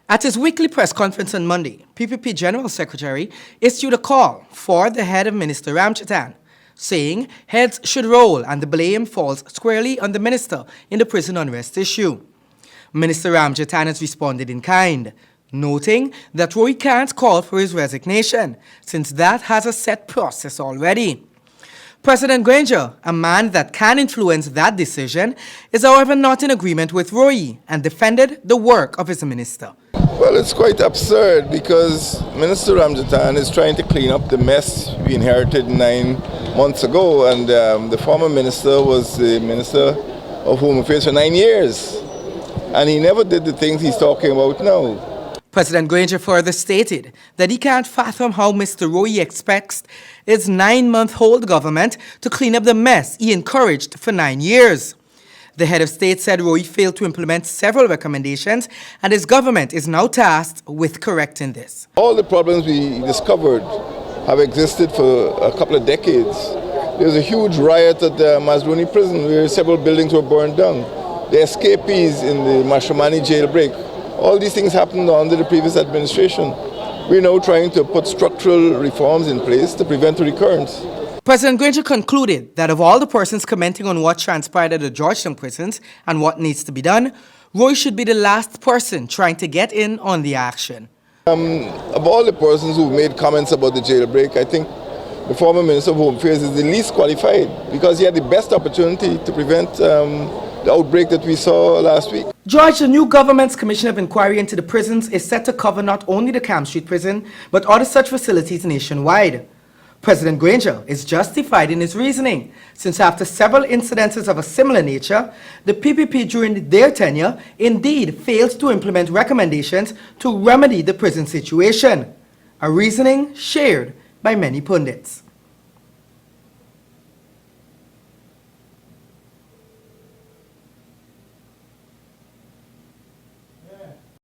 At his weekly press conference on Monday, PPP General Secretary issued a call for the head of Minister Ramchatan, saying heads should roll and the blame falls squarely on the minister in the prison unrest issue. Minister Ramchatan has responded in kind, noting that Rohee can't call for his resignation, since that has a set process already. President Granger, a man that can influence that decision, is however not in agreement with Rohee and defended the work of his minister. Well, it's quite absurd because Minister Ramchatan is trying to clean up the mess we inherited 9 months ago, and the former minister was the Minister of Home Affairs for 9 years, and he never did the things he's talking about now. President Granger further stated that he can't fathom how Mr. Rohee expects his 9-month-old government to clean up the mess he encouraged for 9 years. The head of state said Rohee failed to implement several recommendations, and his government is now tasked with correcting this. All the problems we discovered have existed for a couple of decades. There was a huge riot at the Mazruni prison where several buildings were burned down. The escapees in the Mashramani jailbreak. All these things happened under the previous administration. We're now trying to put structural reforms in place to prevent a recurrence. President Granger concluded that of all the persons commenting on what transpired at the Georgetown prisons and what needs to be done, Rohee should be the last person trying to get in on the action. Of all the persons who made comments about the jailbreak, I think the former Minister of Home Affairs is the least qualified because he had the best opportunity to prevent the outbreak that we saw last week. George, the new government's Commission of Inquiry into the prisons is set to cover not only the Camp Street prison, but other such facilities nationwide. President Granger is justified in his reasoning, since after several incidences of a similar nature, the PPP during their tenure indeed failed to implement recommendations to remedy the prison situation, a reasoning shared by many pundits.